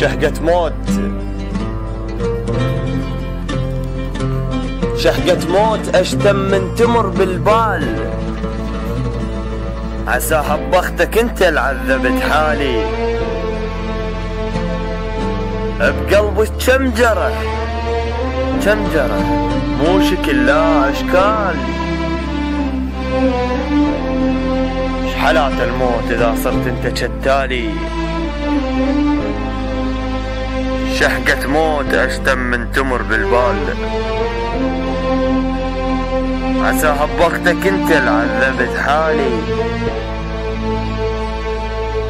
شهقة موت، شهقة موت اشتم من تمر بالبال، عساها ببختك انت العذبت حالي، بقلبك كم جرح كم جرح مو شكل لا اشكال، شحلات الموت اذا صرت انت كالتالي، شهقة موت اشتم من تمر بالبال، عساها بوقتك انت العذبت حالي،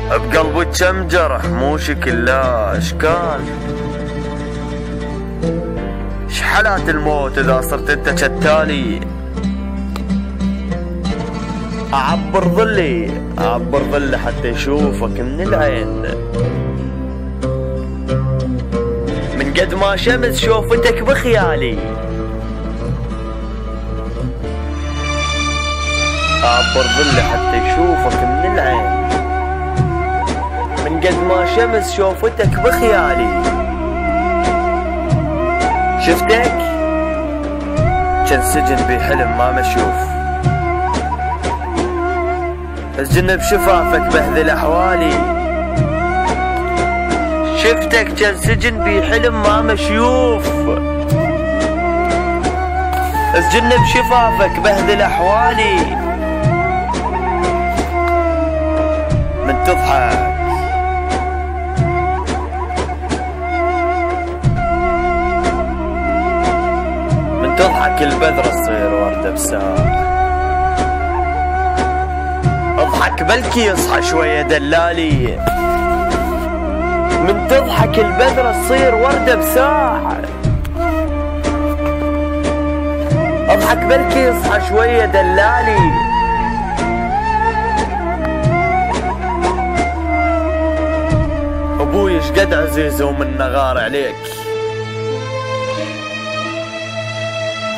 بقلبك كم جرح مو شكل لا اشكال، شحلات الموت اذا صرت انت كالتالي، اعبر ظلي اعبر ظلي حتى يشوفك من العين، من قد ما شمس شوفتك بخيالي، اعبر ظلي حتى يشوفك من العين، من قد ما شمس شوفتك بخيالي، شفتك كان سجن بحلم ما مشوف، الجن بشفافك بهذل احوالي، شفتك كان سجن بحلم ما مشيوف، الجن بشفافك بهذل احوالي، من تضحك من تضحك البذرة تصير وردة بساع، اضحك بلكي يصحى شوية دلالي، من تضحك البذرة تصير وردة بساع، اضحك بلكي يصحى شوية دلالي، ابوي شقد عزيز ومنه غار عليك،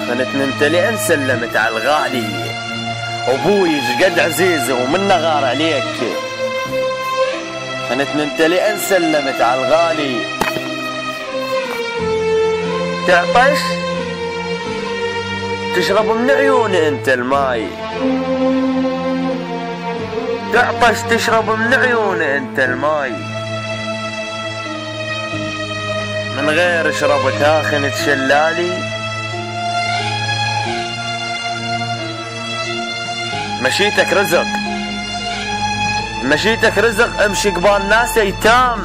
خنتني انت لين سلمت على الغالي، ابوي شقد عزيز ومنه غار عليك، خنتني انت لين سلمت على الغالي، تعطش تشرب من عيوني انت الماي، تعطش تشرب من عيوني انت الماي، من غير شربتها خنت شلالي، مشيتك رزق مشيتك رزق امشي قبال ناس ايتام،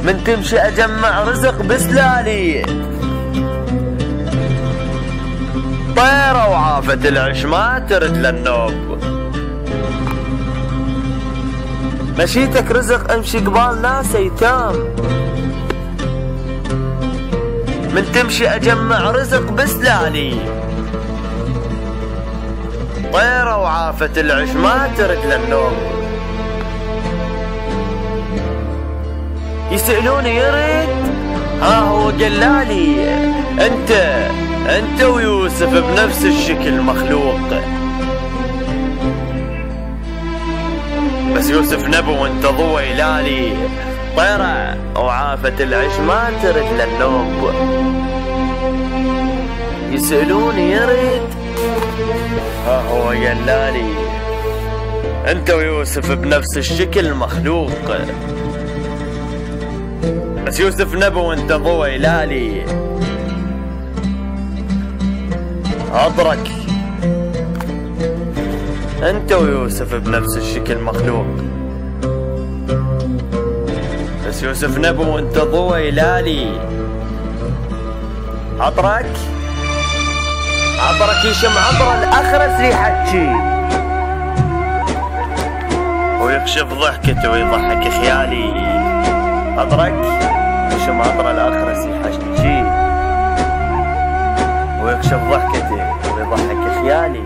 من تمشي اجمع رزق بسلالي، طيرة وعافت العش ما ترد للنوب، مشيتك رزق امشي قبال ناس ايتام، من تمشي اجمع رزق بسلالي، طيرة وعافت العش ما ترد للنوم، يسألوني يرد ها هو قلالي، انت ويوسف بنفس الشكل مخلوق، بس يوسف نبو وانت ضوى هلالي، طيرة وعافت العش ما ترد للنوم، يسألوني يرد ها هو قلالي، انت ويوسف بنفس الشكل مخلوق، بس يوسف نبو وانت ضوى هلالي، أدرك انت ويوسف بنفس الشكل مخلوق، بس يوسف نبو وانت ضوى هلالي، عطرك يشم عطر الأخرس يحكي، ويكشف ضحكته ويضحك خيالي، عطرك يشم عطر الأخرس يحكي، ويكشف ضحكته ويضحك خيالي.